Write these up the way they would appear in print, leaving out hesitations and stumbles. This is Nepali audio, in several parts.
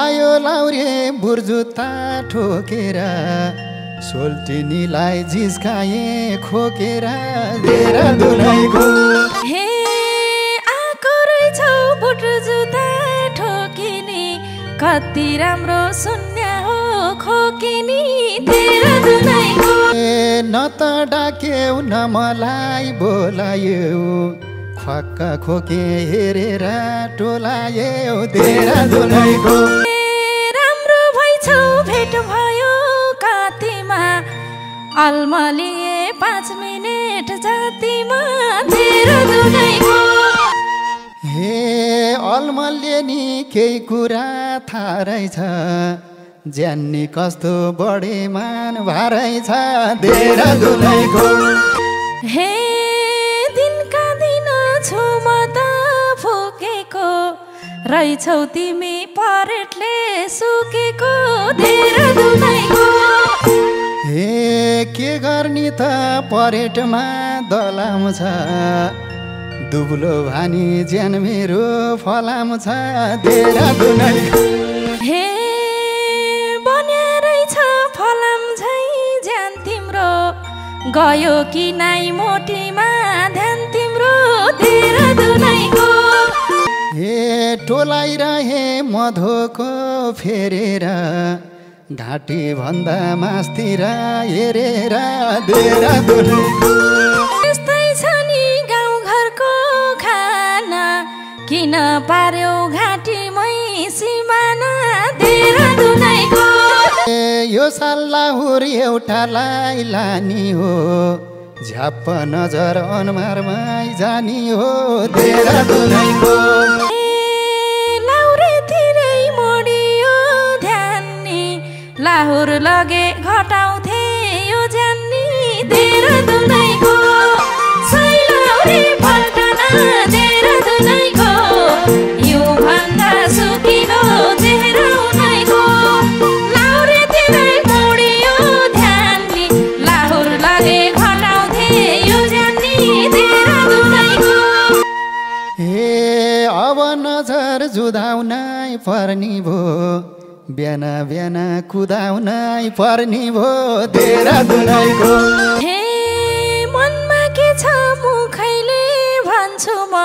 आयो लाउरे बुर्जुत्ता ठोकेर सोल्टिनीलाई जिस्काए खोकेर देहरादुनैको हे आको रहेछौ बुर्जुत्ता ठोकिनी कति राम्रो शून्य हो खोकिनी देहरादुनैको न त डाक्यौ न मलाई बोलायौ खक्क खोके हेरेर टोलायौ देहरादुनैको राम्रो भइछौ भेट भयो कातीमा अल्मलिए 5 मिनेट जातिमा देहरादुनैको हे अल्मलिए नि केही कुरा थाहा रहेछ ज्यानी कस्तो बढे मान भारै छ देहरादुनैको हे दिनका दिन छु म त फुकेको रहेछौ तिमी परेटले सुकेको देहरादुनैको हे के गर्ने त परेटमा दलाम छ दुब्लो भानी ज्यान मेरो फलाम छ देहरादुनैको हे बन्या रहेछ फलाम झै ज्यान तिम्रो गयो कि नाइ मोटीमा ध्यान तिम्रो देहरादुनैको हे टोलाइरहे मधोको फेरेर घाँटी भन्दा मास्तिर हेरेर देहरादुनैको यस्तै छ नि गाउँघरको खाना किन पार्यौ घाँटीमै सिमाना देहरादुनैको यो साल लाहुर एउटालाई लानी हो झ्याप्प नजर अनुहारमै जानी हो देहरादुनैको लाहुरेतिरै मोडियो ध्यानी लाहुर लगे घटाउँथे यो ज्यानी देहरादुनैको सैलाउरे फल्टना देहरादुनैको यो भन्दा सुकिलो देहरादुनैको लाहुरेतिरै मोडियो ध्यानी लाहुर लगे घटाउँथे यो ज्यानी देहरादुनैको हे अब नजर जुधाउनै पर्नी भो बिहान बिहान कुदाउनै पर्नी भो देहरादुनैको हे मनमा के छ मुखैले भन्छु म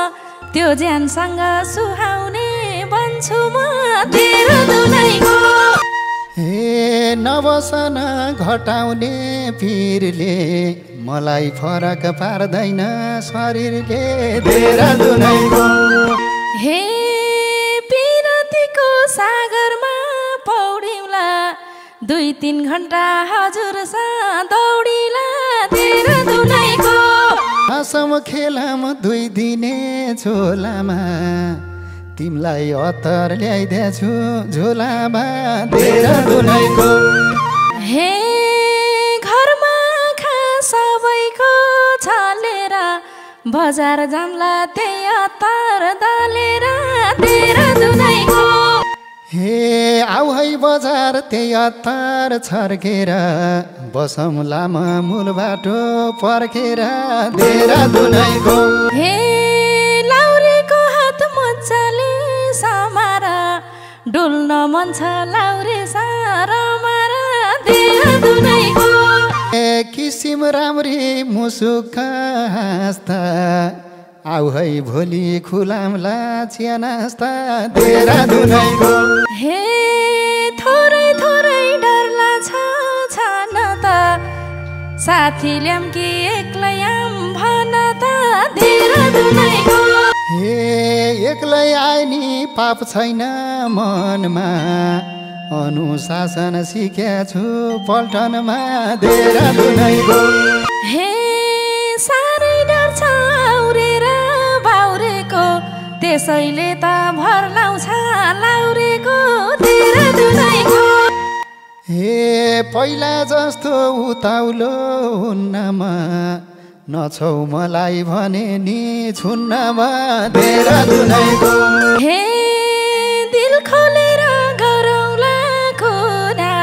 त्यो ज्यानसँग सुहाउने बन्छु म देहरादुनैको हे नबसन घटाउने पिरले मलाई फरक पार्दैन शरीरले देहरादुनैको हे पिरतीको सागरमा पौडिला 2-3 घण्टा हजुरसा दौडिला देहरादुनैको हाँसम खेलम 2 दिने झोलामा तिमलाई अत्तर ल्याइदिएछु झोलामा देहरादुनैको हे घरमा खा सबैको छलेर बजार जाम्ला त्यही अत्तर दलेर देहरादुनैको हे आउ है बजार त्यही अत्तर छर्केर बसौँ लामा मूल बाटो पर्खेर देहरादुनैको हे लाउरेको हात मजाले समार डुल्न मन छ लाउरे सारमार देहरादुनैको हे किसिम राम्री मुसुक हाँस्दा आउ है भोलि खुलामला चियानास्ता देहरादुनैको हे थोरै थोरै डरला छ छान त साथी ल्याम कि एक्लै आम भन त देहरादुनैको हे एक्लै आए नि पाप छैन मनमा अनुशासन सिकेछु पल्टनमा देहरादुनैको हे साह्रै डर छ आउरेर बाउरेको त्यसैले त भर लाउँछ लाउरेको देहरादुनैको हे पहिला जस्तो उताउलो हुन्नमा नछौ मलाई भने नि छुन्नमा देहरादुनैको हे दिल खोलेर गरौला कुरा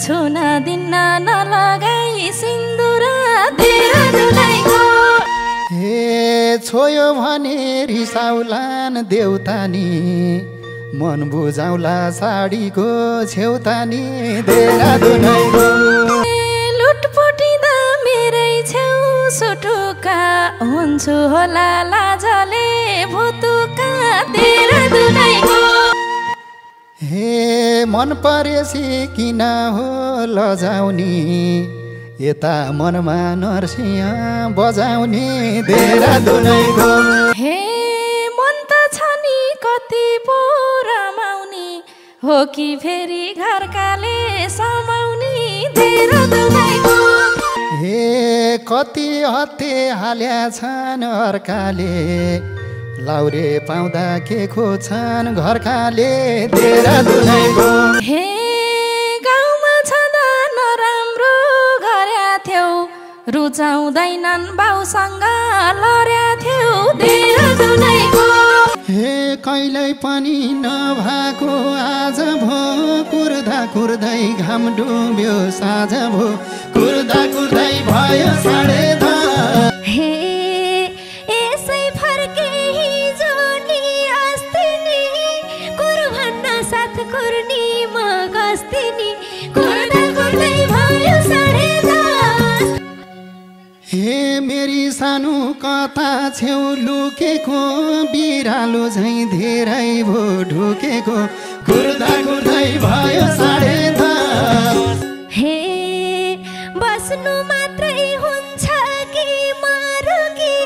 छुन दिन्न नलगाई सिन्दुर देहरादुनैको हे छोयो भने रिसाउलान देउतानी मन बुझाउला साडीको छेउतानी देहरादुनैको लुटपुटिँदा मेरै छेउ सुटुका हुन्छु होला लाजले भुतुका देहरादुनैको हे मन परेसी किन हो लजाउने यता मनमा नर्सिया बजाउने देहरादुनैको हे मन त छ नि कति पो रमाउने हो कि फेरि घरकाले समाउने देहरादुनैको हे कति हत्ते हाल्या छन् अर्काले लाउरे पाउँदा के खोज्छन् घरकाले देहरादुनैको हे गाउँमा छँदा नराम्रो गर्या थियौ रुचाउँदैनन् बाउसँग लड्या थियौ देहरादुनैको हे कहिल्यै पनि नभएको आज भो कुर्दा कुर्दै घाम डुब्यो साँझ भो कुर्दा कुर्दै भयो 10:30 हे यसै फर्के हिजो नि अस्ति नि कुर भन्न साथ कुर्नी म गस्ती नि कुर्दा कुर्दै भयो 10:30 हे मेरी सानो कता छेउ लुकेको बिरालो झैँ धेरै भो ढुकेको कुर्दा कुर्दै भयो 10:30 हे बस्नु मात्रै हुन्छ कि मरुकी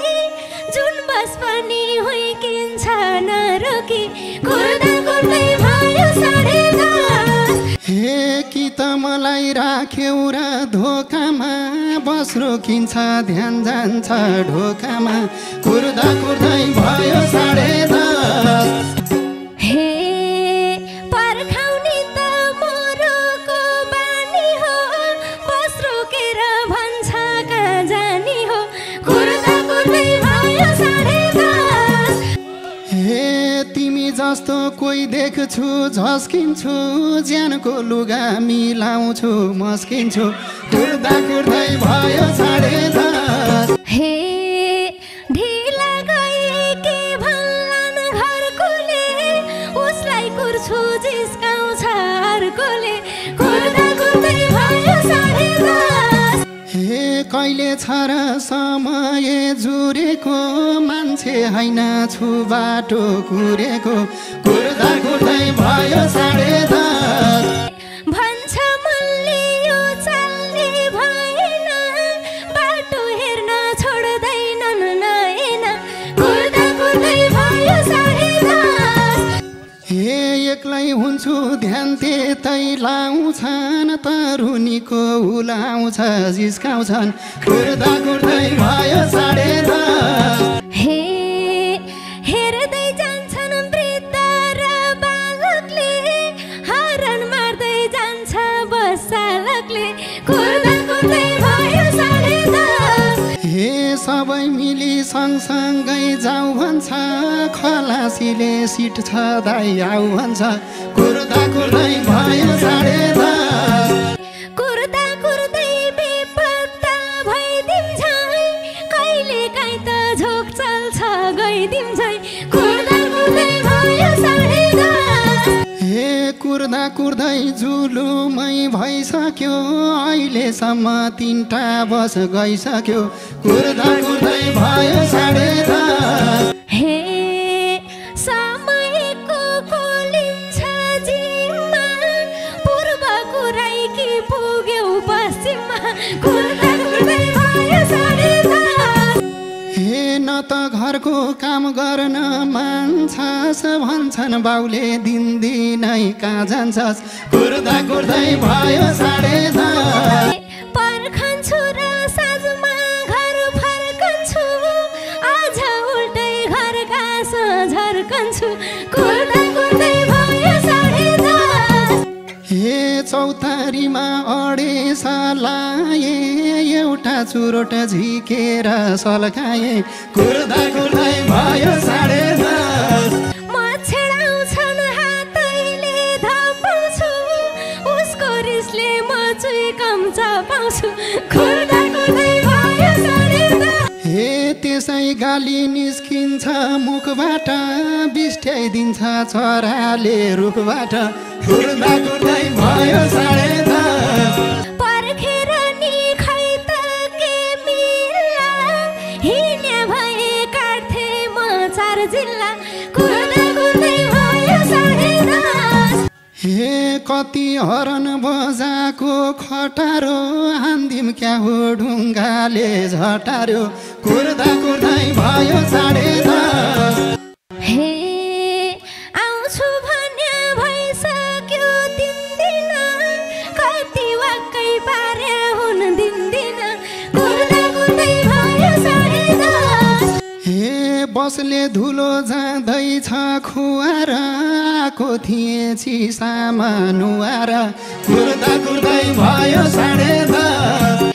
जुन बस पनि हुइकिन्छ नरुकी कुर्दा कुर्दै भयो 10:30 हे कि त मलाई राख्यौ र धोकामा बस रोकिन्छ ध्यान जान्छ ढोकामा कुर्दा कुर्दै भयो 10:30 हे पर्खाउने त मोरोको बानी हो बस रोकेर भन्छ कहाँ जानी हो कुर्दा कुर्दै भयो 10:30 हे तिमी जस्तो कोही देख्छु झस्किन्छु ज्यानको लुगा मिलाउँछु मस्किन्छु कुर्दा कुर्दै भयो 10:30 हे ढिला गए के भन्लान् घरकोले उसलाई कुर्छु जिस्काउँछ अर्कोले कुर्दा कुर्दै भयो 10:30 हे कहिले छ र समय जुरेको मान्छे होइन छु बाटो कुरेको कुर्दा कुर्दै भयो 10:30 भन्छ मनले यो चाल्ने भएन बाटो हेर्न छोड्दैनन् नएन कुर्दा कुर्दै भयो 10:30 हे एक्लै हुन्छु ध्यान त्यतै लाउँछन् तरुनीको उलाउँछ जिस्काउँछन् कुर्दा कुर्दै भयो 10:30 हे हेर्दै जान्छन् वृद्ध र बालकले हरन मार्दै जान्छ बस चालकले कुर्दा कुर्दै भयो 10:30 हे सबै मिली सँगसँगै जाउँ भन्छ खलासीले सिट छँदै आऊ भन्छ कुर्दा कुर्दै भयो 10:30 कुर्दा कुर्दै बेपत्ता भइदिन्छै कहिले काहीँ त झोक चल्छ गइदिन्छै कुर्दा कुर्दै भयो 10:30 हे कुर्दा कुर्दै जुलुमै भइसक्यो अहिलेसम्म 3टा बस गइसक्यो कुर्दा कुर्दै भयो 10:30 हे समयको कोलिन्छ जिम्मा पूर्व कुराई कि पुग्यौ पश्चिममा कुर्दा कुर्दै भयो 10:30 हे न त घरको काम गर्न मान्छस् भन्छन् बाउले दिनदिनै कहाँ जान्छस् कुर्दा कुर्दै भयो 10:30 पर्खन्छु र साँझमा घर फर्कन्छु आज उल्टै घरका झर्कन्छु कुर्दा कुर्दै भयो 10:30 हे चौतारीमा अडेस लाए एउटा चुरोट झिकेर सल्काए कुर्दा कुर्दै भयो 10:30 मच्छेडाउँछन् हातैले धपाउँछु उसको रिसले म चुइकम चपाउँछु कुर्दा कुर्दै भयो 10:30 हे त्यसै गाली निस्किन्छ मुखबाट बिस्ट्याइदिन्छ चराले रुखबाट कुर्दा कुर्दै भयो 10:30 पर्खेर नि खै त के मिल्ला हिँड्ने भए काट्थे म 4 जिल्ला कुर्दा कुर्दै भयो 10:30 हे कति हरन बजाको खटारो हान्दिम क्या हो ढुङ्गाले झटार्यो कुर्दा कुर्दै भयो 10:30 हे आउँछु भन्ने भइसक्यो 3 दिन कति वाक्कै पारे हुन दिन्दिन कुर्दा कुर्दै भयो 10:30 हे बसले धुलो जाँदैछ खुवार आएको थिएँ चिसामा नुहार कुर्दा कुर्दै भयो 10:30